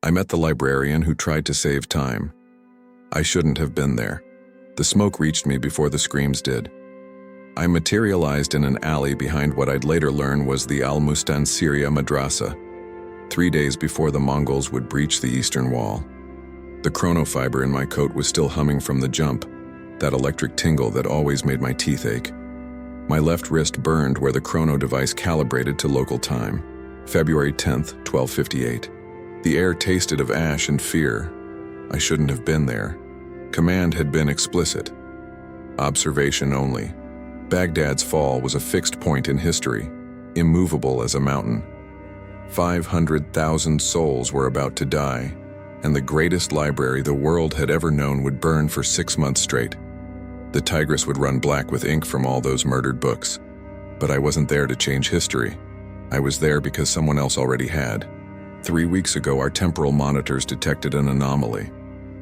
I met the librarian who tried to save time. I shouldn't have been there. The smoke reached me before the screams did. I materialized in an alley behind what I'd later learn was the Al-Mustansiriya Madrasa, 3 days before the Mongols would breach the eastern wall. The chronofiber in my coat was still humming from the jump, that electric tingle that always made my teeth ache. My left wrist burned where the chrono device calibrated to local time, February 10th, 1258. The air tasted of ash and fear. I shouldn't have been there. Command had been explicit. Observation only. Baghdad's fall was a fixed point in history, immovable as a mountain. 500,000 souls were about to die, and the greatest library the world had ever known would burn for 6 months straight. The Tigris would run black with ink from all those murdered books. But I wasn't there to change history. I was there because someone else already had. 3 weeks ago, our temporal monitors detected an anomaly.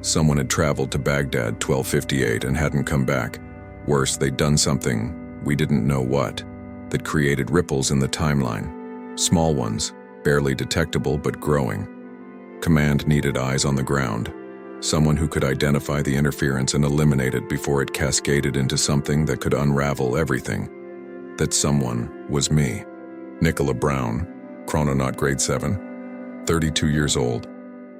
Someone had traveled to Baghdad 1258 and hadn't come back. Worse, they'd done something, we didn't know what, that created ripples in the timeline. Small ones, barely detectable but growing. Command needed eyes on the ground. Someone who could identify the interference and eliminate it before it cascaded into something that could unravel everything. That someone was me. Nikola Brown, Chrononaut grade 7, 32 years old,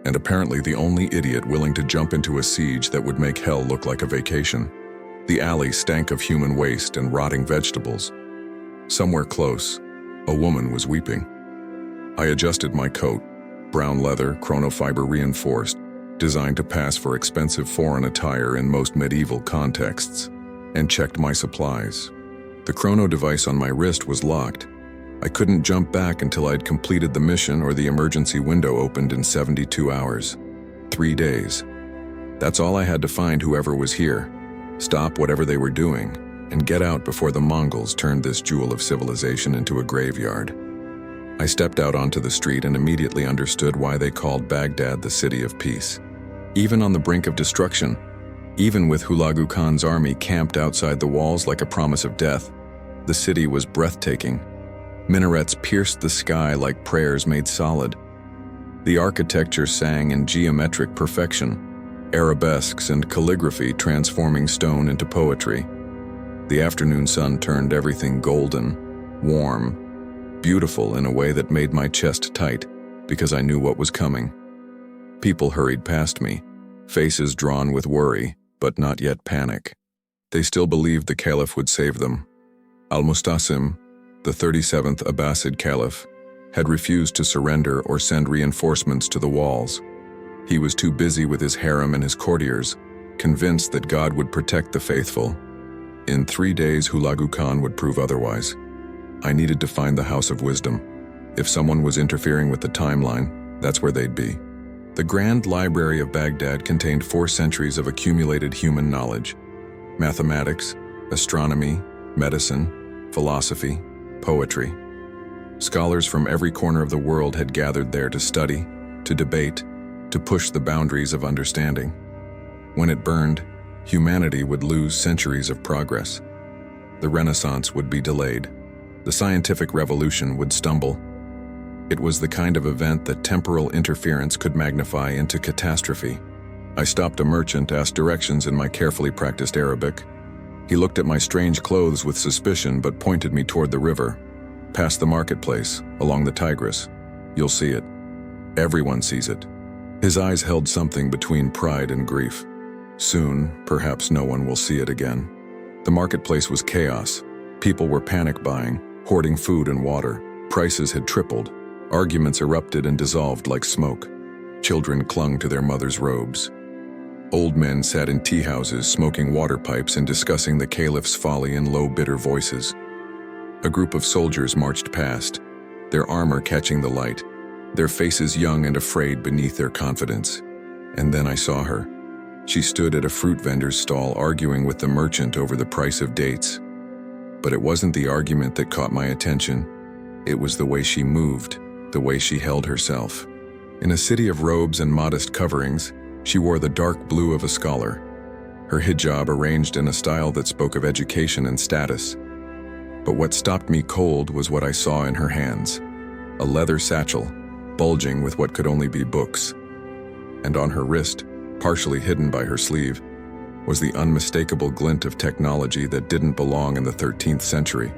and apparently the only idiot willing to jump into a siege that would make hell look like a vacation. The alley stank of human waste and rotting vegetables. Somewhere close, a woman was weeping. I adjusted my coat, brown leather, chronofiber reinforced, designed to pass for expensive foreign attire in most medieval contexts, and checked my supplies. The chrono device on my wrist was locked. I couldn't jump back until I'd completed the mission or the emergency window opened in 72 hours. 3 days. That's all I had to find whoever was here. Stop whatever they were doing, and get out before the Mongols turned this jewel of civilization into a graveyard. I stepped out onto the street and immediately understood why they called Baghdad the city of peace. Even on the brink of destruction, even with Hulagu Khan's army camped outside the walls like a promise of death, the city was breathtaking. Minarets pierced the sky like prayers made solid. The architecture sang in geometric perfection, arabesques and calligraphy transforming stone into poetry. The afternoon sun turned everything golden, warm, beautiful in a way that made my chest tight because I knew what was coming. People hurried past me, faces drawn with worry, but not yet panic. They still believed the caliph would save them. Al-Mustasim, the 37th Abbasid caliph, had refused to surrender or send reinforcements to the walls. He was too busy with his harem and his courtiers, convinced that God would protect the faithful. In 3 days, Hulagu Khan would prove otherwise. I needed to find the House of Wisdom. If someone was interfering with the timeline, that's where they'd be. The Grand Library of Baghdad contained 4 centuries of accumulated human knowledge. Mathematics, astronomy, medicine, philosophy, poetry. Scholars from every corner of the world had gathered there to study, to debate, to push the boundaries of understanding. When it burned, humanity would lose centuries of progress. The Renaissance would be delayed. The scientific revolution would stumble. It was the kind of event that temporal interference could magnify into catastrophe. I stopped a merchant, asked directions in my carefully practiced Arabic. He looked at my strange clothes with suspicion but pointed me toward the river. Past the marketplace, along the Tigris. You'll see it. Everyone sees it. His eyes held something between pride and grief. Soon, perhaps no one will see it again. The marketplace was chaos. People were panic buying, hoarding food and water. Prices had tripled. Arguments erupted and dissolved like smoke. Children clung to their mothers' robes. Old men sat in tea houses, smoking water pipes and discussing the caliph's folly in low, bitter voices. A group of soldiers marched past, their armor catching the light, their faces young and afraid beneath their confidence. And then I saw her. She stood at a fruit vendor's stall arguing with the merchant over the price of dates. But it wasn't the argument that caught my attention. It was the way she moved, the way she held herself. In a city of robes and modest coverings, she wore the dark blue of a scholar, her hijab arranged in a style that spoke of education and status. But what stopped me cold was what I saw in her hands. A leather satchel, bulging with what could only be books. and on her wrist, partially hidden by her sleeve, was the unmistakable glint of technology that didn't belong in the 13th century.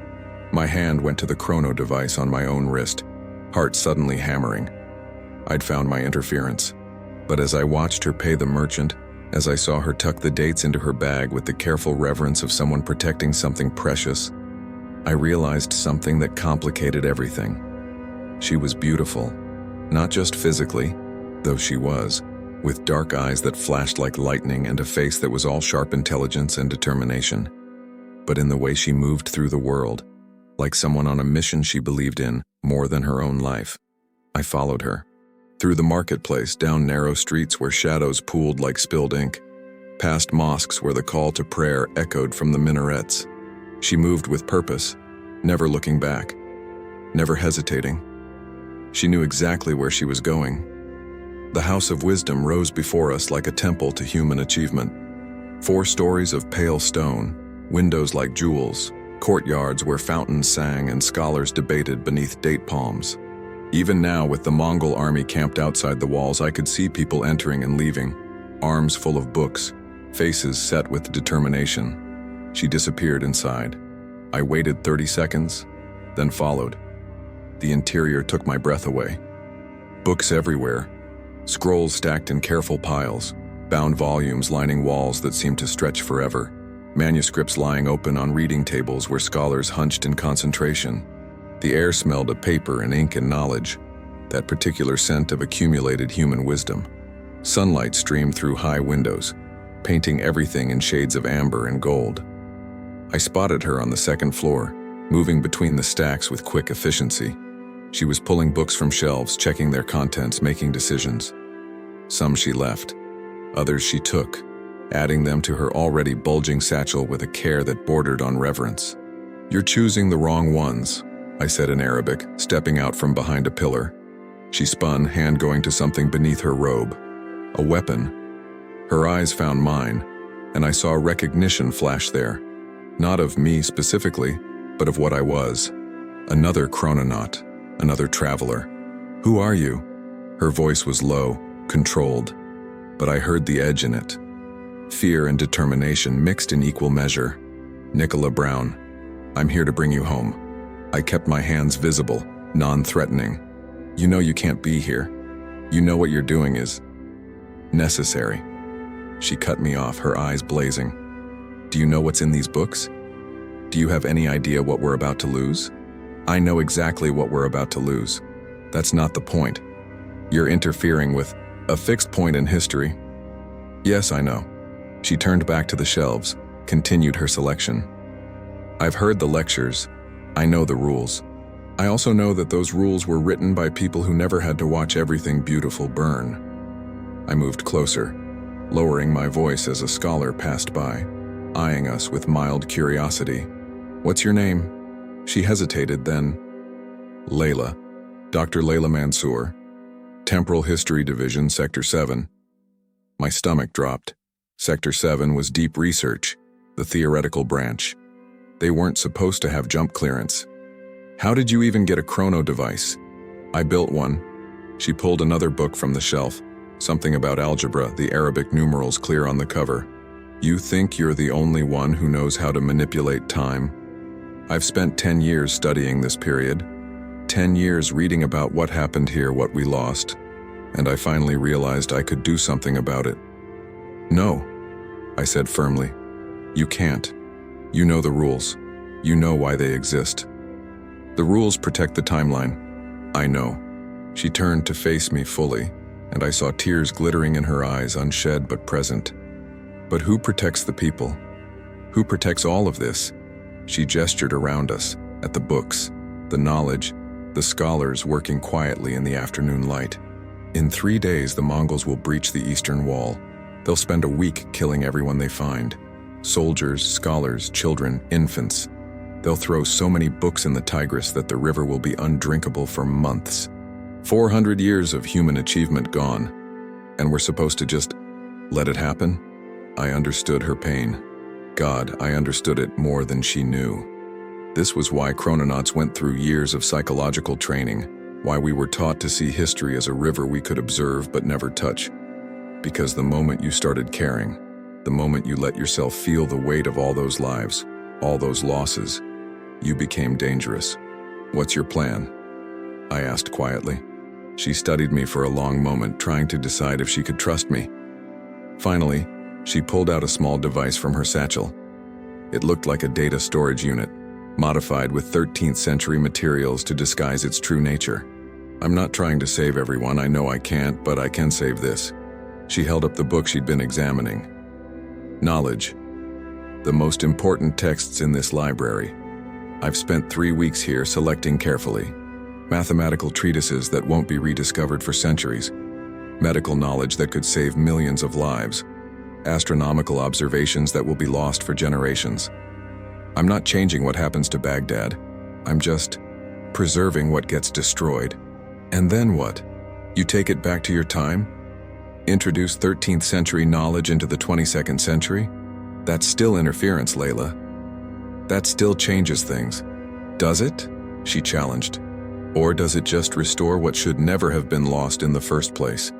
My hand went to the chrono device on my own wrist, heart suddenly hammering. I'd found my interference. But as I watched her pay the merchant, as I saw her tuck the dates into her bag with the careful reverence of someone protecting something precious, I realized something that complicated everything. She was beautiful, not just physically, though she was, with dark eyes that flashed like lightning and a face that was all sharp intelligence and determination, but in the way she moved through the world, like someone on a mission she believed in more than her own life. I followed her. Through the marketplace, down narrow streets where shadows pooled like spilled ink, past mosques where the call to prayer echoed from the minarets. She moved with purpose, never looking back, never hesitating. She knew exactly where she was going. The House of Wisdom rose before us like a temple to human achievement. 4 stories of pale stone, windows like jewels, courtyards where fountains sang and scholars debated beneath date palms. Even now, with the Mongol army camped outside the walls, I could see people entering and leaving, arms full of books, faces set with determination. She disappeared inside. I waited 30 seconds, then followed. The interior took my breath away. Books everywhere, scrolls stacked in careful piles, bound volumes lining walls that seemed to stretch forever, manuscripts lying open on reading tables where scholars hunched in concentration. The air smelled of paper and ink and knowledge, that particular scent of accumulated human wisdom. Sunlight streamed through high windows, painting everything in shades of amber and gold. I spotted her on the 2nd floor, moving between the stacks with quick efficiency. She was pulling books from shelves, checking their contents, making decisions. Some she left, others she took, adding them to her already bulging satchel with a care that bordered on reverence. "You're choosing the wrong ones," I said in Arabic, stepping out from behind a pillar. She spun, hand going to something beneath her robe. A weapon. Her eyes found mine, and I saw recognition flash there. Not of me specifically, but of what I was. Another chrononaut, another traveler. "Who are you?" Her voice was low, controlled, but I heard the edge in it. Fear and determination mixed in equal measure. "Nikola Brown, I'm here to bring you home." I kept my hands visible, non-threatening. "You know you can't be here. You know what you're doing is necessary." She cut me off, her eyes blazing. "Do you know what's in these books? Do you have any idea what we're about to lose?" "I know exactly what we're about to lose. That's not the point. You're interfering with a fixed point in history." "Yes, I know." She turned back to the shelves, continued her selection. "I've heard the lectures. I know the rules. I also know that those rules were written by people who never had to watch everything beautiful burn." I moved closer, lowering my voice as a scholar passed by, eyeing us with mild curiosity. "What's your name?" She hesitated, then, "Layla. Dr. Layla Mansour. Temporal History Division, Sector 7. My stomach dropped. Sector 7 was deep research, the theoretical branch. They weren't supposed to have jump clearance. "How did you even get a chrono device?" "I built one." She pulled another book from the shelf, something about algebra, the Arabic numerals clear on the cover. "You think you're the only one who knows how to manipulate time? I've spent 10 years studying this period, 10 years reading about what happened here, what we lost, and I finally realized I could do something about it." "No," I said firmly. "You can't. You know the rules. You know why they exist. The rules protect the timeline." "I know." She turned to face me fully, and I saw tears glittering in her eyes, unshed but present. "But who protects the people? Who protects all of this?" She gestured around us, at the books, the knowledge, the scholars working quietly in the afternoon light. "In 3 days, the Mongols will breach the eastern wall. They'll spend a week killing everyone they find. Soldiers, scholars, children, infants. They'll throw so many books in the Tigris that the river will be undrinkable for months. 400 years of human achievement gone. And we're supposed to just let it happen?" I understood her pain. God, I understood it more than she knew. This was why chrononauts went through years of psychological training, why we were taught to see history as a river we could observe but never touch. Because the moment you started caring, the moment you let yourself feel the weight of all those lives, all those losses, you became dangerous. What's your plan? I asked quietly. She studied me for a long moment, trying to decide if she could trust me. Finally, she pulled out a small device from her satchel. It looked like a data storage unit, modified with 13th century materials to disguise its true nature. I'm not trying to save everyone, I know I can't, but I can save this. She held up the book she'd been examining. Knowledge. The most important texts in this library. I've spent 3 weeks here selecting carefully. Mathematical treatises that won't be rediscovered for centuries. Medical knowledge that could save millions of lives. Astronomical observations that will be lost for generations. I'm not changing what happens to Baghdad. I'm just preserving what gets destroyed. And then what? You take it back to your time? Introduce 13th century knowledge into the 22nd century? That's still interference, Layla. That still changes things. Does it? She challenged. Or does it just restore what should never have been lost in the first place?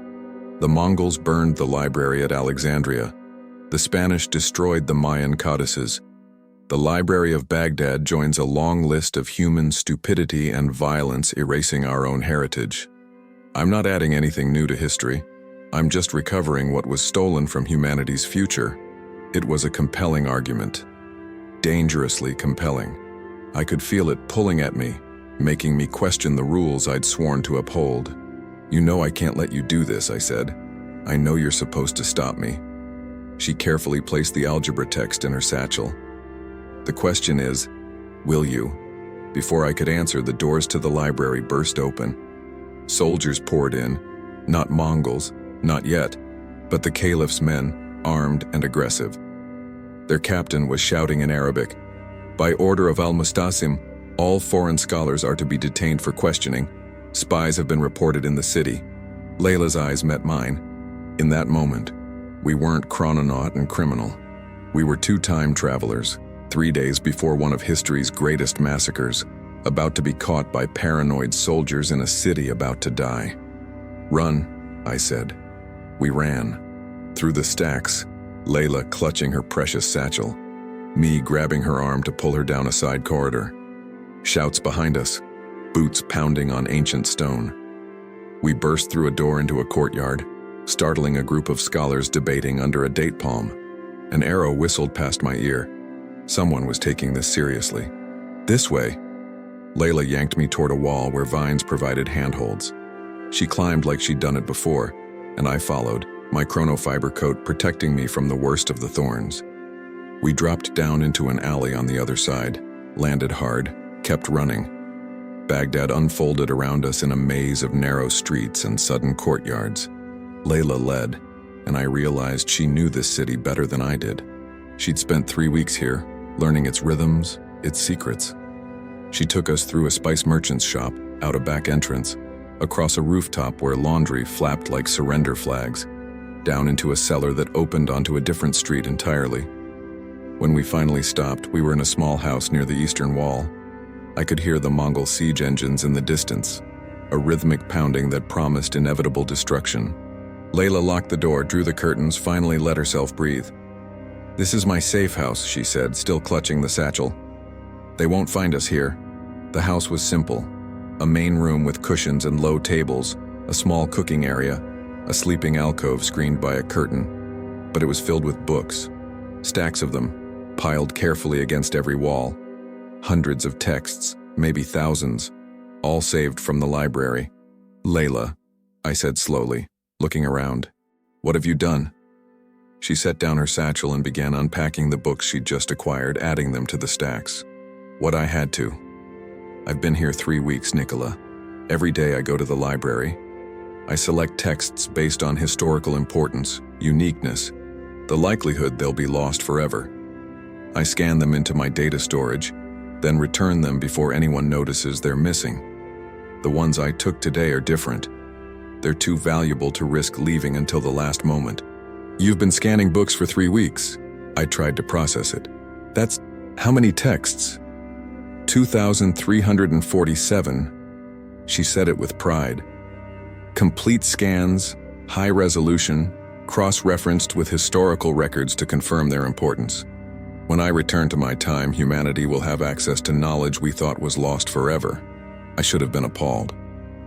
The Mongols burned the library at Alexandria. The Spanish destroyed the Mayan codices. The Library of Baghdad joins a long list of human stupidity and violence erasing our own heritage. I'm not adding anything new to history. I'm just recovering what was stolen from humanity's future. It was a compelling argument. Dangerously compelling. I could feel it pulling at me, making me question the rules I'd sworn to uphold. You know I can't let you do this, I said. I know you're supposed to stop me. She carefully placed the algebra text in her satchel. The question is, will you? Before I could answer, the doors to the library burst open. Soldiers poured in, not Mongols, not yet, but the Caliph's men, armed and aggressive. Their captain was shouting in Arabic, "By order of Al-Mustasim, all foreign scholars are to be detained for questioning. Spies have been reported in the city." Layla's eyes met mine. In that moment, we weren't chrononaut and criminal. We were two time travelers, 3 days before one of history's greatest massacres, about to be caught by paranoid soldiers in a city about to die. "Run," I said. We ran. Through the stacks, Layla clutching her precious satchel, me grabbing her arm to pull her down a side corridor. Shouts behind us, boots pounding on ancient stone. We burst through a door into a courtyard, startling a group of scholars debating under a date palm. An arrow whistled past my ear. Someone was taking this seriously. "This way." Layla yanked me toward a wall where vines provided handholds. She climbed like she'd done it before, and I followed, my chronofiber coat protecting me from the worst of the thorns. We dropped down into an alley on the other side, landed hard, kept running. Baghdad unfolded around us in a maze of narrow streets and sudden courtyards. Layla led, and I realized she knew this city better than I did. She'd spent 3 weeks here, learning its rhythms, its secrets. She took us through a spice merchant's shop, out a back entrance, across a rooftop where laundry flapped like surrender flags, down into a cellar that opened onto a different street entirely. When we finally stopped, we were in a small house near the eastern wall. I could hear the Mongol siege engines in the distance, a rhythmic pounding that promised inevitable destruction. Layla locked the door, drew the curtains, finally let herself breathe. "This is my safe house," she said, still clutching the satchel. "They won't find us here." The house was simple. A main room with cushions and low tables, a small cooking area, a sleeping alcove screened by a curtain. But it was filled with books, stacks of them, piled carefully against every wall. Hundreds of texts, maybe thousands, all saved from the library. "Layla," I said slowly, looking around. "What have you done?" She set down her satchel and began unpacking the books she'd just acquired, adding them to the stacks. "What I had to. I've been here 3 weeks, Nikola. Every day I go to the library. I select texts based on historical importance, uniqueness, the likelihood they'll be lost forever. I scan them into my data storage, then return them before anyone notices they're missing. The ones I took today are different. They're too valuable to risk leaving until the last moment." "You've been scanning books for 3 weeks. I tried to process it. "That's how many texts?" 2,347. She said it with pride. "Complete scans, high resolution, cross-referenced with historical records to confirm their importance. When I return to my time, humanity will have access to knowledge we thought was lost forever. I should have been appalled.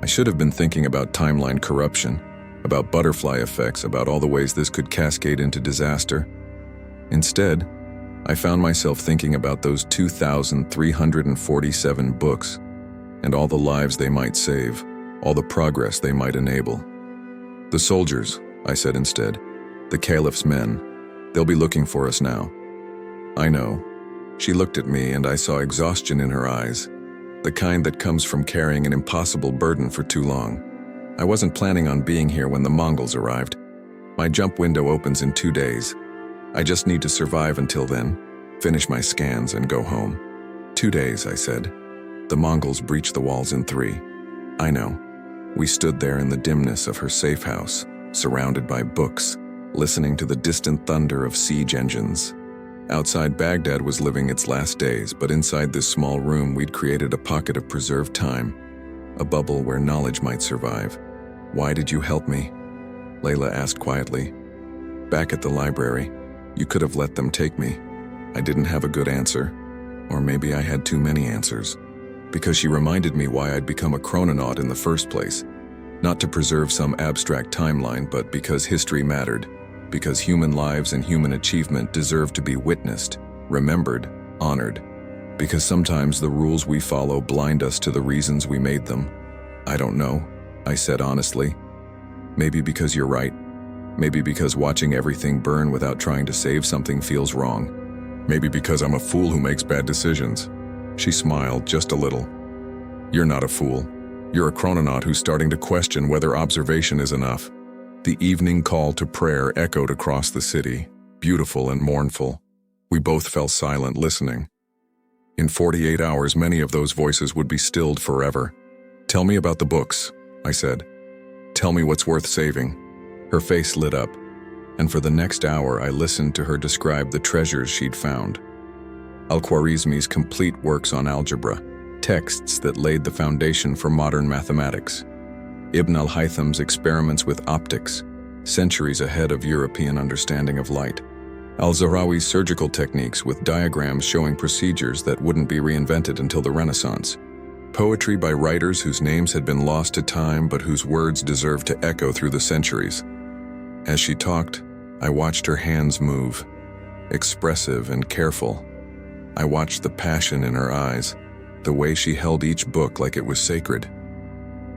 I should have been thinking about timeline corruption, about butterfly effects, about all the ways this could cascade into disaster. Instead, I found myself thinking about those 2,347 books and all the lives they might save, all the progress they might enable. The soldiers, I said instead, the Caliph's men, they'll be looking for us now. I know. She looked at me and I saw exhaustion in her eyes, the kind that comes from carrying an impossible burden for too long. I wasn't planning on being here when the Mongols arrived. My jump window opens in 2 days. I just need to survive until then, finish my scans and go home. 2 days, I said. The Mongols breached the walls in 3. I know. We stood there in the dimness of her safe house, surrounded by books, listening to the distant thunder of siege engines. Outside, Baghdad was living its last days, but inside this small room we'd created a pocket of preserved time, a bubble where knowledge might survive. Why did you help me? Layla asked quietly. Back at the library, you could have let them take me. I didn't have a good answer, or maybe I had too many answers, because she reminded me why I'd become a chrononaut in the first place, not to preserve some abstract timeline, but because history mattered, because human lives and human achievement deserve to be witnessed, remembered, honored, because sometimes the rules we follow blind us to the reasons we made them. I don't know, I said honestly. Maybe because you're right. Maybe because watching everything burn without trying to save something feels wrong. Maybe because I'm a fool who makes bad decisions. She smiled just a little. You're not a fool. You're a chrononaut who's starting to question whether observation is enough. The evening call to prayer echoed across the city, beautiful and mournful. We both fell silent, listening. In 48 hours, many of those voices would be stilled forever. Tell me about the books, I said. Tell me what's worth saving. Her face lit up, and for the next hour I listened to her describe the treasures she'd found. Al-Khwarizmi's complete works on algebra, texts that laid the foundation for modern mathematics. Ibn al-Haytham's experiments with optics, centuries ahead of European understanding of light. Al-Zahrawi's surgical techniques with diagrams showing procedures that wouldn't be reinvented until the Renaissance. Poetry by writers whose names had been lost to time but whose words deserved to echo through the centuries. As she talked, I watched her hands move, expressive and careful. I watched the passion in her eyes, the way she held each book like it was sacred.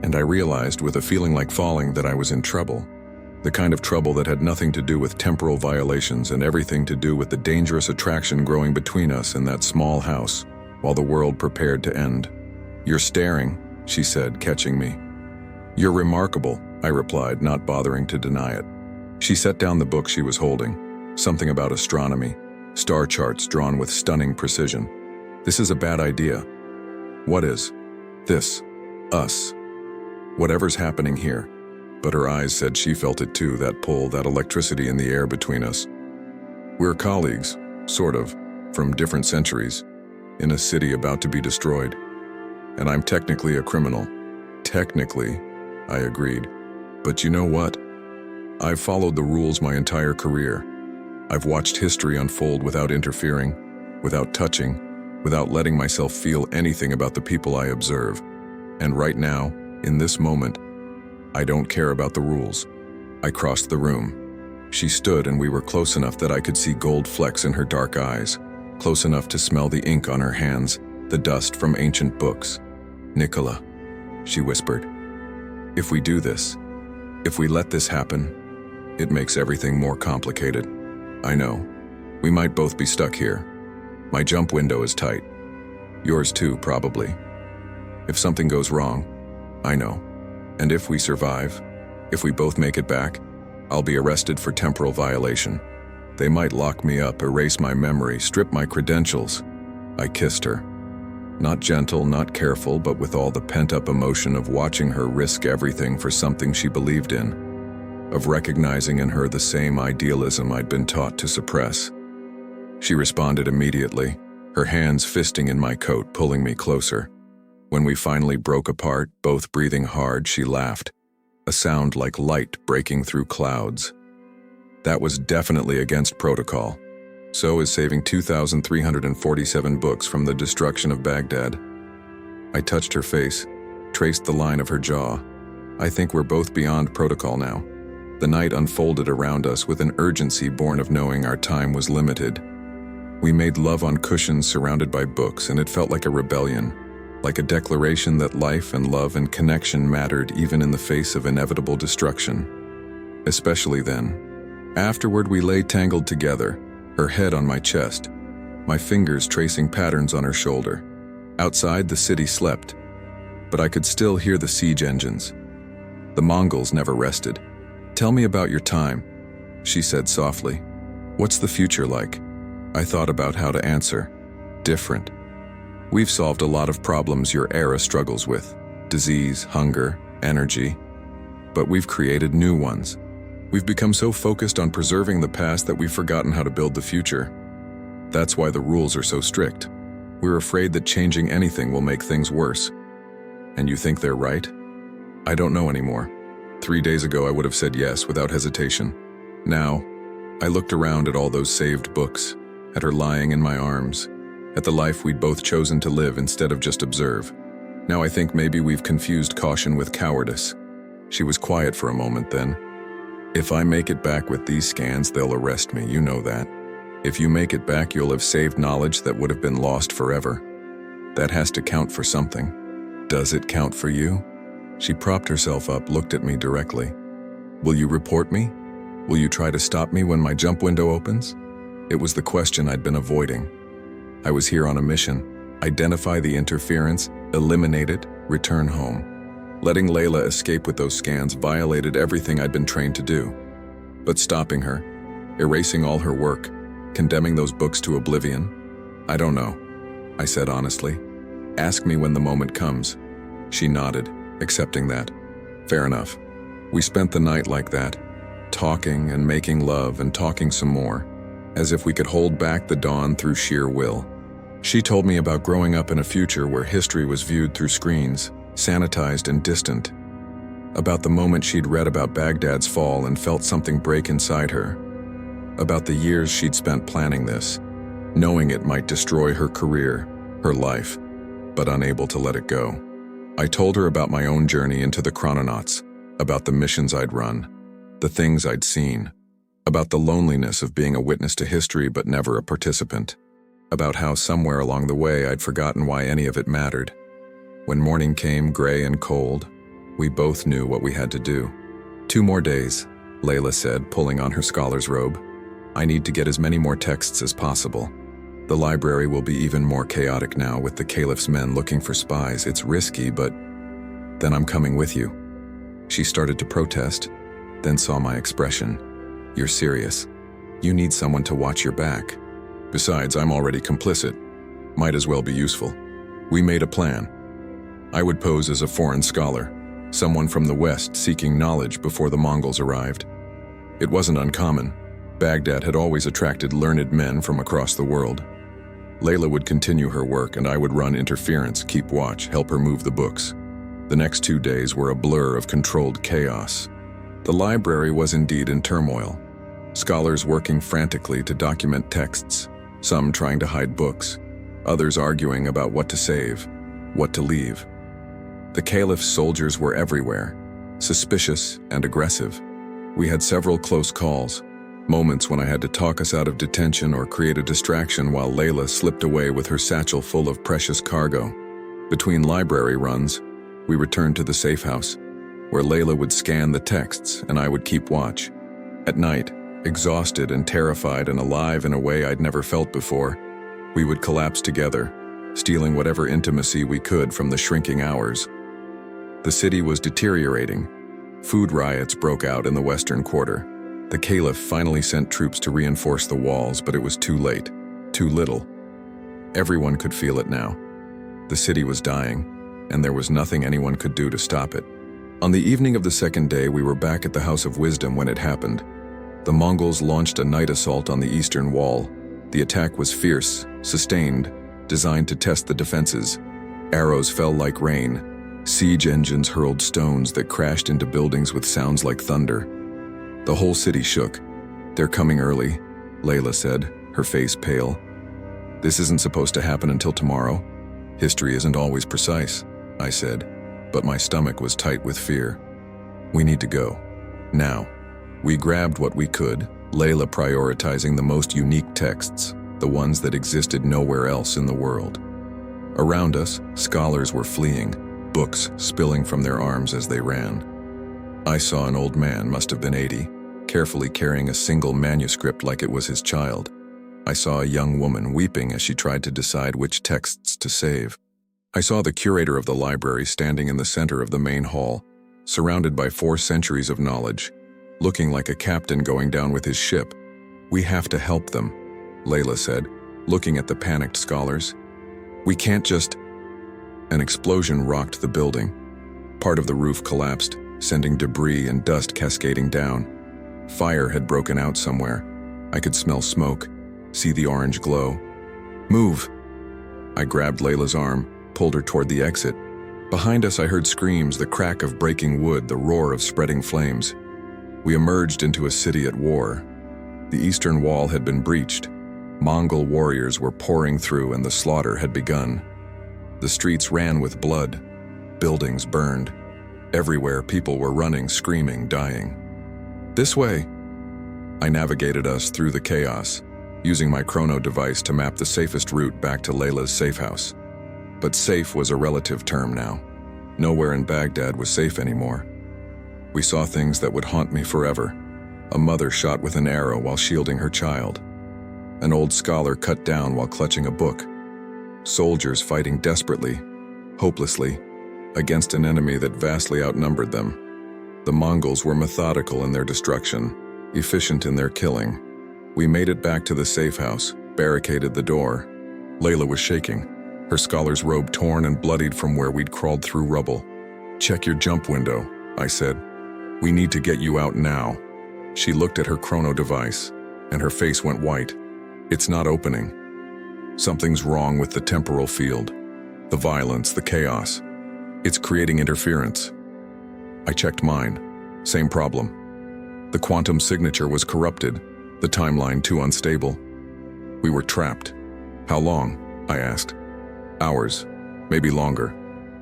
And I realized with a feeling like falling that I was in trouble. The kind of trouble that had nothing to do with temporal violations and everything to do with the dangerous attraction growing between us in that small house, while the world prepared to end. You're staring, she said, catching me. You're remarkable, I replied, not bothering to deny it. She set down the book she was holding, something about astronomy, star charts drawn with stunning precision. This is a bad idea. What is? This. Us. Whatever's happening here. But her eyes said she felt it too, that pull, that electricity in the air between us. We're colleagues, sort of, from different centuries, in a city about to be destroyed. And I'm technically a criminal. Technically, I agreed. But you know what? I've followed the rules my entire career. I've watched history unfold without interfering, without touching, without letting myself feel anything about the people I observe. And right now, in this moment, I don't care about the rules. I crossed the room. She stood and we were close enough that I could see gold flecks in her dark eyes, close enough to smell the ink on her hands, the dust from ancient books. Nikola, she whispered, if we do this, if we let this happen, it makes everything more complicated. I know. We might both be stuck here. My jump window is tight. Yours too, probably. If something goes wrong, I know. And if we survive, if we both make it back, I'll be arrested for temporal violation. They might lock me up, erase my memory, strip my credentials. I kissed her. Not gentle, not careful, but with all the pent-up emotion of watching her risk everything for something she believed in, of recognizing in her the same idealism I'd been taught to suppress. She responded immediately, her hands fisting in my coat, pulling me closer. When we finally broke apart, both breathing hard, she laughed, a sound like light breaking through clouds. That was definitely against protocol. So is saving 2,347 books from the destruction of Baghdad. I touched her face, traced the line of her jaw. I think we're both beyond protocol now. The night unfolded around us with an urgency born of knowing our time was limited. We made love on cushions surrounded by books, and it felt like a rebellion, like a declaration that life and love and connection mattered even in the face of inevitable destruction. Especially then. Afterward, we lay tangled together, her head on my chest, my fingers tracing patterns on her shoulder. Outside, the city slept, but I could still hear the siege engines. The Mongols never rested. "Tell me about your time," she said softly. "What's the future like?" I thought about how to answer. Different. We've solved a lot of problems your era struggles with. Disease, hunger, energy. But we've created new ones. We've become so focused on preserving the past that we've forgotten how to build the future. That's why the rules are so strict. We're afraid that changing anything will make things worse. And you think they're right? I don't know anymore. 3 days ago, I would have said yes without hesitation. Now, I looked around at all those saved books, at her lying in my arms, at the life we'd both chosen to live instead of just observe. Now I think maybe we've confused caution with cowardice. She was quiet for a moment then. "If I make it back with these scans, they'll arrest me, you know that. If you make it back, you'll have saved knowledge that would have been lost forever. That has to count for something. Does it count for you?" She propped herself up, looked at me directly. "Will you report me? Will you try to stop me when my jump window opens?" It was the question I'd been avoiding. I was here on a mission. Identify the interference, eliminate it, return home. Letting Layla escape with those scans violated everything I'd been trained to do. But stopping her, erasing all her work, condemning those books to oblivion, I don't know, I said honestly. "Ask me when the moment comes." She nodded, accepting that. Fair enough. We spent the night like that, talking and making love and talking some more, as if we could hold back the dawn through sheer will. She told me about growing up in a future where history was viewed through screens, sanitized and distant. About the moment she'd read about Baghdad's fall and felt something break inside her. About the years she'd spent planning this, knowing it might destroy her career, her life, but unable to let it go. I told her about my own journey into the Chrononauts, about the missions I'd run, the things I'd seen, about the loneliness of being a witness to history but never a participant, about how somewhere along the way I'd forgotten why any of it mattered. When morning came, gray and cold, we both knew what we had to do. 2 more days, Layla said, pulling on her scholar's robe. I need to get as many more texts as possible. The library will be even more chaotic now with the Caliph's men looking for spies. It's risky, but then I'm coming with you. She started to protest, then saw my expression. You're serious. You need someone to watch your back. Besides, I'm already complicit. Might as well be useful. We made a plan. I would pose as a foreign scholar, someone from the West seeking knowledge before the Mongols arrived. It wasn't uncommon. Baghdad had always attracted learned men from across the world. Layla would continue her work and I would run interference, keep watch, help her move the books. The next 2 days were a blur of controlled chaos. The library was indeed in turmoil. Scholars working frantically to document texts, some trying to hide books, others arguing about what to save, what to leave. The Caliph's soldiers were everywhere, suspicious and aggressive. We had several close calls, moments when I had to talk us out of detention or create a distraction while Layla slipped away with her satchel full of precious cargo. Between library runs, we returned to the safe house, where Layla would scan the texts and I would keep watch. At night, exhausted and terrified and alive in a way I'd never felt before, we would collapse together, stealing whatever intimacy we could from the shrinking hours. The city was deteriorating. Food riots broke out in the western quarter. The Caliph finally sent troops to reinforce the walls, but it was too late, too little. Everyone could feel it now. The city was dying, and there was nothing anyone could do to stop it. On the evening of the second day, we were back at the House of Wisdom when it happened. The Mongols launched a night assault on the eastern wall. The attack was fierce, sustained, designed to test the defenses. Arrows fell like rain. Siege engines hurled stones that crashed into buildings with sounds like thunder. The whole city shook. "They're coming early," Layla said, her face pale. "This isn't supposed to happen until tomorrow." "History isn't always precise," I said, but my stomach was tight with fear. "We need to go. Now." We grabbed what we could, Layla prioritizing the most unique texts, the ones that existed nowhere else in the world. Around us, scholars were fleeing, books spilling from their arms as they ran. I saw an old man, must have been 80, carefully carrying a single manuscript like it was his child. I saw a young woman weeping as she tried to decide which texts to save. I saw the curator of the library standing in the center of the main hall, surrounded by 4 centuries of knowledge, looking like a captain going down with his ship. "We have to help them," Layla said, looking at the panicked scholars. "We can't just—" An explosion rocked the building. Part of the roof collapsed, sending debris and dust cascading down. Fire had broken out somewhere. I could smell smoke, see the orange glow. "Move!" I grabbed Layla's arm, pulled her toward the exit. Behind us I heard screams, the crack of breaking wood, the roar of spreading flames. We emerged into a city at war. The eastern wall had been breached. Mongol warriors were pouring through and the slaughter had begun. The streets ran with blood. Buildings burned. Everywhere people were running, screaming, dying. "This way!" I navigated us through the chaos, using my chrono device to map the safest route back to Layla's safe house. But safe was a relative term now. Nowhere in Baghdad was safe anymore. We saw things that would haunt me forever. A mother shot with an arrow while shielding her child. An old scholar cut down while clutching a book. Soldiers fighting desperately, hopelessly, against an enemy that vastly outnumbered them. The Mongols were methodical in their destruction, efficient in their killing. We made it back to the safe house, barricaded the door. Layla was shaking, her scholar's robe torn and bloodied from where we'd crawled through rubble. "Check your jump window," I said. "We need to get you out now." She looked at her chrono device, and her face went white. "It's not opening. Something's wrong with the temporal field. The violence, the chaos. It's creating interference." I checked mine. Same problem. The quantum signature was corrupted, the timeline too unstable. We were trapped. "How long?" I asked. "Hours, maybe longer.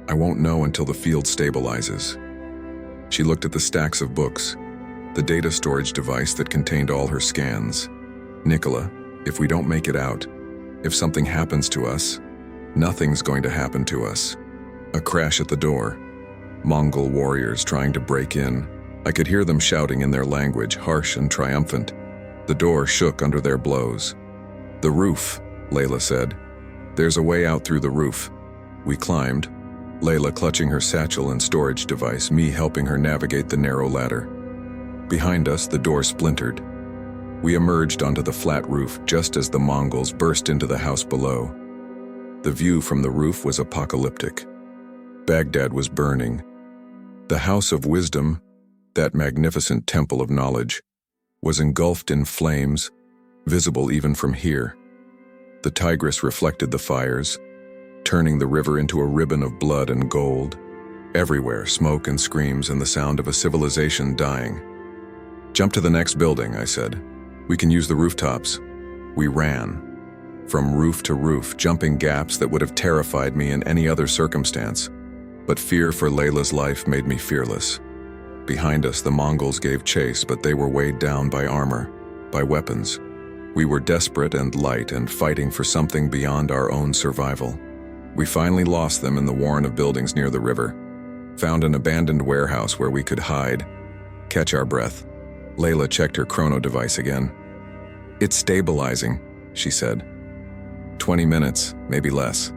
I won't know until the field stabilizes." She looked at the stacks of books, the data storage device that contained all her scans. "Nikola, if we don't make it out, if something happens to us, nothing's going to happen to us." A crash at the door. Mongol warriors trying to break in. I could hear them shouting in their language, harsh and triumphant. The door shook under their blows. "The roof," Layla said. "There's a way out through the roof." We climbed, Layla clutching her satchel and storage device, me helping her navigate the narrow ladder. Behind us, the door splintered. We emerged onto the flat roof just as the Mongols burst into the house below. The view from the roof was apocalyptic. Baghdad was burning. The House of Wisdom, that magnificent temple of knowledge, was engulfed in flames, visible even from here. The Tigris reflected the fires, turning the river into a ribbon of blood and gold. Everywhere, smoke and screams and the sound of a civilization dying. "Jump to the next building," I said. "We can use the rooftops." We ran. From roof to roof, jumping gaps that would have terrified me in any other circumstance. But fear for Layla's life made me fearless. Behind us, the Mongols gave chase, but they were weighed down by armor, by weapons. We were desperate and light and fighting for something beyond our own survival. We finally lost them in the warren of buildings near the river. Found an abandoned warehouse where we could hide, catch our breath. Layla checked her chrono device again. "It's stabilizing," she said. 20 minutes, maybe less.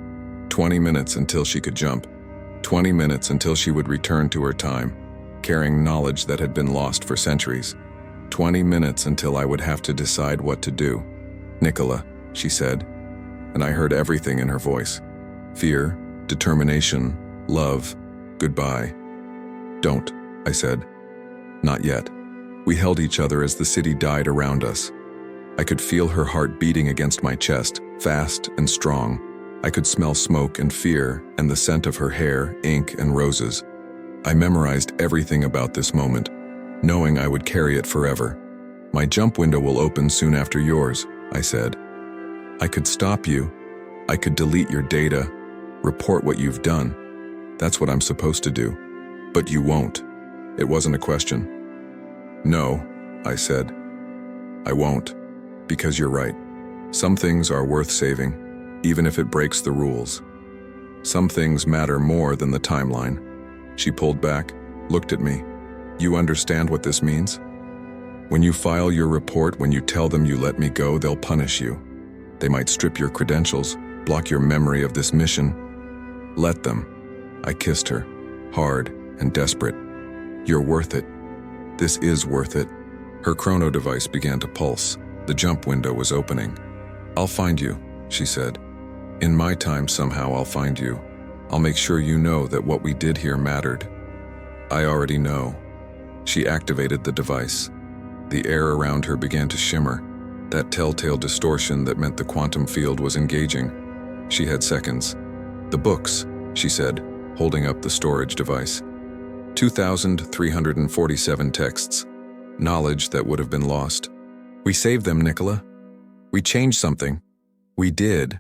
20 minutes until she could jump. 20 minutes until she would return to her time, carrying knowledge that had been lost for centuries. 20 minutes until I would have to decide what to do. "Nikola," she said, and I heard everything in her voice. Fear, determination, love, goodbye. "Don't," I said. "Not yet." We held each other as the city died around us. I could feel her heart beating against my chest, fast and strong. I could smell smoke and fear and the scent of her hair, ink and roses. I memorized everything about this moment, knowing I would carry it forever. My jump window will open soon after yours, I said. I could stop you. I could delete your data, report what you've done. That's what I'm supposed to do. But you won't. It wasn't a question. No, I said. I won't. Because you're right. Some things are worth saving, even if it breaks the rules. Some things matter more than the timeline. She pulled back, looked at me. You understand what this means? When you file your report, when you tell them you let me go, they'll punish you. They might strip your credentials, block your memory of this mission. Let them. I kissed her, hard and desperate. You're worth it. This is worth it. Her chrono device began to pulse. The jump window was opening. I'll find you, she said. In my time, somehow I'll find you. I'll make sure you know that what we did here mattered. I already know. She activated the device. The air around her began to shimmer, that telltale distortion that meant the quantum field was engaging. She had seconds. The books, she said, holding up the storage device. 2,347 texts. Knowledge that would have been lost. We saved them, Nikola. We changed something. We did.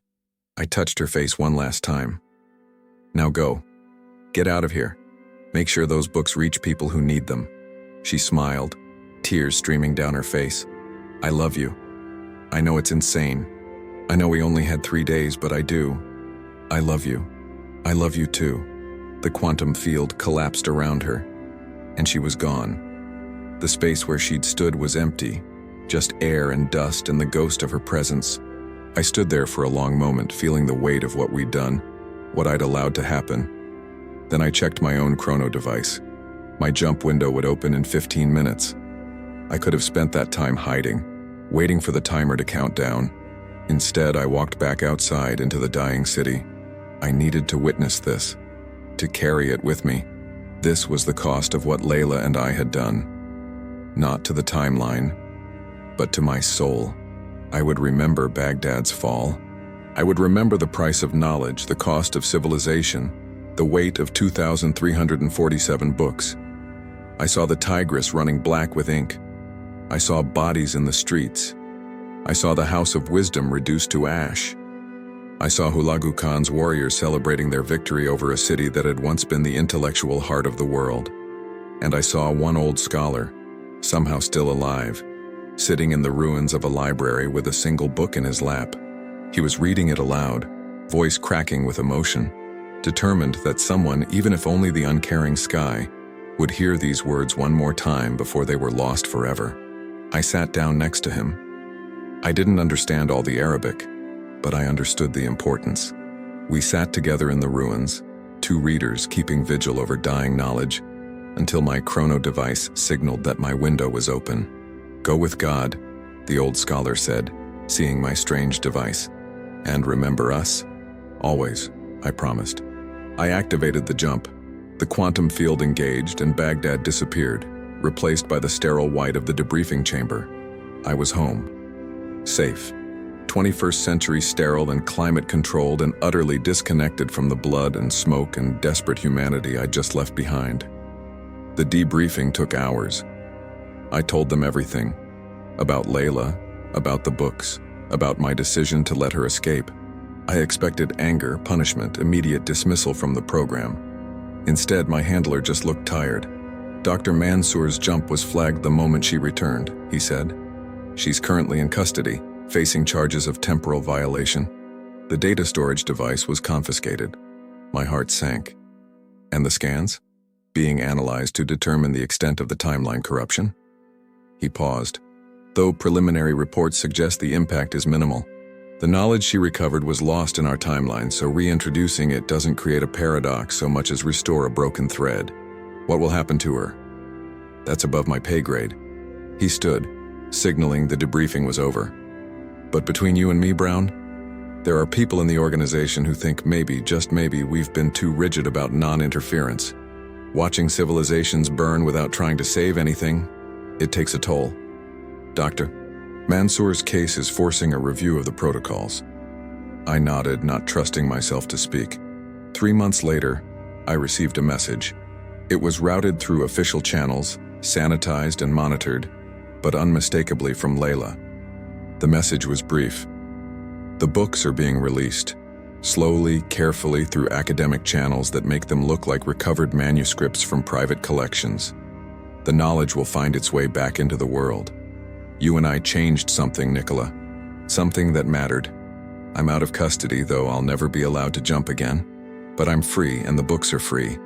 I touched her face one last time. Now go. Get out of here. Make sure those books reach people who need them. She smiled, tears streaming down her face. I love you. I know it's insane. I know we only had 3 days, but I do. I love you. I love you too. The quantum field collapsed around her, and she was gone. The space where she'd stood was empty, just air and dust and the ghost of her presence. I stood there for a long moment, feeling the weight of what we'd done, what I'd allowed to happen. Then I checked my own chrono device. My jump window would open in 15 minutes. I could have spent that time hiding, waiting for the timer to count down. Instead, I walked back outside into the dying city. I needed to witness this, to carry it with me. This was the cost of what Layla and I had done. Not to the timeline, but to my soul. I would remember Baghdad's fall. I would remember the price of knowledge, the cost of civilization, the weight of 2,347 books. I saw the Tigris running black with ink. I saw bodies in the streets. I saw the House of Wisdom reduced to ash. I saw Hulagu Khan's warriors celebrating their victory over a city that had once been the intellectual heart of the world. And I saw one old scholar, somehow still alive, sitting in the ruins of a library with a single book in his lap. He was reading it aloud, voice cracking with emotion, determined that someone, even if only the uncaring sky, would hear these words one more time before they were lost forever. I sat down next to him. I didn't understand all the Arabic, but I understood the importance. We sat together in the ruins, two readers keeping vigil over dying knowledge, until my chrono device signaled that my window was open. Go with God, the old scholar said, seeing my strange device. And remember us? Always, I promised. I activated the jump. The quantum field engaged and Baghdad disappeared, replaced by the sterile white of the debriefing chamber. I was home. Safe. 21st century sterile and climate-controlled and utterly disconnected from the blood and smoke and desperate humanity I just left behind. The debriefing took hours. I told them everything. About Layla, about the books, about my decision to let her escape. I expected anger, punishment, immediate dismissal from the program. Instead, my handler just looked tired. Dr. Mansour's jump was flagged the moment she returned, he said. She's currently in custody, facing charges of temporal violation. The data storage device was confiscated. My heart sank. And the scans? Being analyzed to determine the extent of the timeline corruption? He paused. Though preliminary reports suggest the impact is minimal, the knowledge she recovered was lost in our timeline, so reintroducing it doesn't create a paradox so much as restore a broken thread. What will happen to her? That's above my pay grade. He stood, signaling the debriefing was over. But between you and me, Brown, there are people in the organization who think maybe, just maybe, we've been too rigid about non-interference. Watching civilizations burn without trying to save anything, it takes a toll. Doctor, Mansour's case is forcing a review of the protocols. I nodded, not trusting myself to speak. 3 months later, I received a message. It was routed through official channels, sanitized and monitored. but unmistakably from Layla. The message was brief. The books are being released, slowly, carefully through academic channels that make them look like recovered manuscripts from private collections. The knowledge will find its way back into the world. You and I changed something, Nikola. Something that mattered. I'm out of custody, though I'll never be allowed to jump again. But I'm free, and the books are free.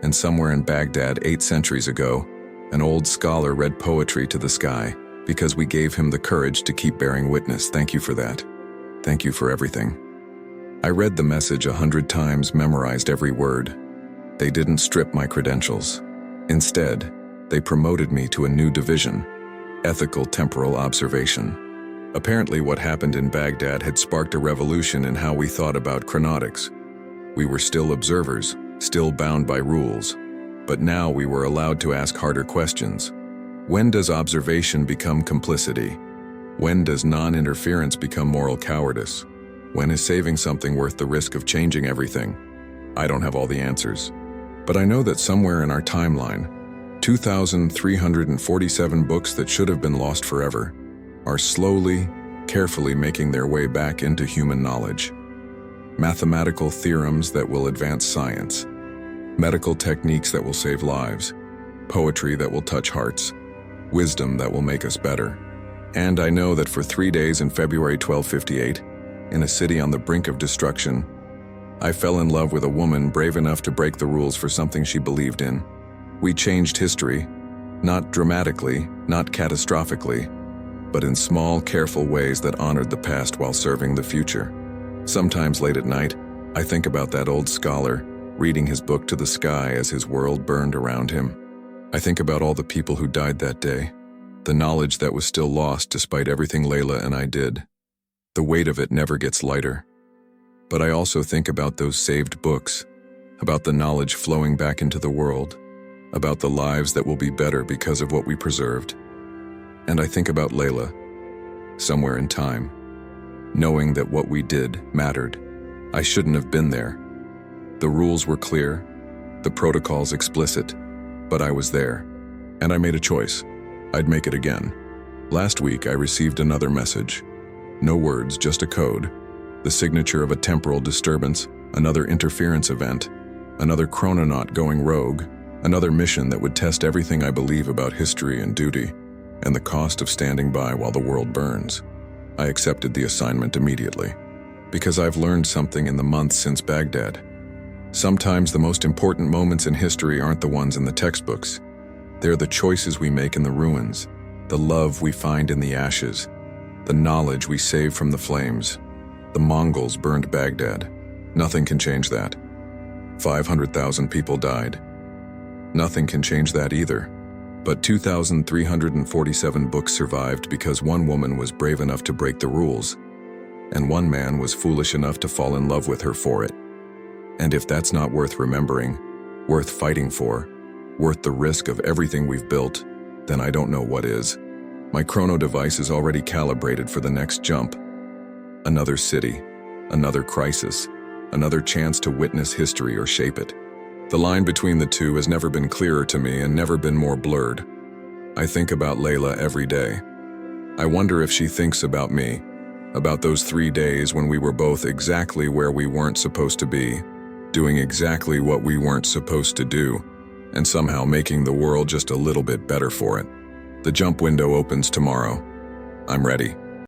And somewhere in Baghdad 8 centuries ago, an old scholar read poetry to the sky because we gave him the courage to keep bearing witness. Thank you for that. Thank you for everything. I read the message 100 times, memorized every word. They didn't strip my credentials. Instead, they promoted me to a new division, ethical temporal observation. Apparently, what happened in Baghdad had sparked a revolution in how we thought about chronotics. We were still observers, still bound by rules, but now we were allowed to ask harder questions. When does observation become complicity? When does non-interference become moral cowardice? When is saving something worth the risk of changing everything? I don't have all the answers, but I know that somewhere in our timeline, 2,347 books that should have been lost forever are slowly, carefully making their way back into human knowledge. Mathematical theorems that will advance science, medical techniques that will save lives, poetry that will touch hearts, wisdom that will make us better. And I know that for 3 days in February 1258, in a city on the brink of destruction, I fell in love with a woman brave enough to break the rules for something she believed in. We changed history, not dramatically, not catastrophically, but in small, careful ways that honored the past while serving the future. Sometimes late at night, I think about that old scholar, reading his book to the sky as his world burned around him. I think about all the people who died that day, the knowledge that was still lost despite everything Layla and I did. The weight of it never gets lighter. But I also think about those saved books, about the knowledge flowing back into the world, about the lives that will be better because of what we preserved. And I think about Layla, somewhere in time, knowing that what we did mattered. I shouldn't have been there. The rules were clear, the protocols explicit, but I was there, and I made a choice. I'd make it again. Last week I received another message. No words, just a code. The signature of a temporal disturbance, another interference event, another chrononaut going rogue, another mission that would test everything I believe about history and duty, and the cost of standing by while the world burns. I accepted the assignment immediately, because I've learned something in the months since Baghdad. Sometimes the most important moments in history aren't the ones in the textbooks. They're the choices we make in the ruins, the love we find in the ashes, the knowledge we save from the flames. The Mongols burned Baghdad. Nothing can change that. 500,000 people died. Nothing can change that either. But 2,347 books survived because one woman was brave enough to break the rules, and one man was foolish enough to fall in love with her for it. And if that's not worth remembering, worth fighting for, worth the risk of everything we've built, then I don't know what is. My chrono device is already calibrated for the next jump. Another city, another crisis, another chance to witness history or shape it. The line between the two has never been clearer to me and never been more blurred. I think about Layla every day. I wonder if she thinks about me, about those 3 days when we were both exactly where we weren't supposed to be, doing exactly what we weren't supposed to do, and somehow making the world just a little bit better for it. The jump window opens tomorrow. I'm ready.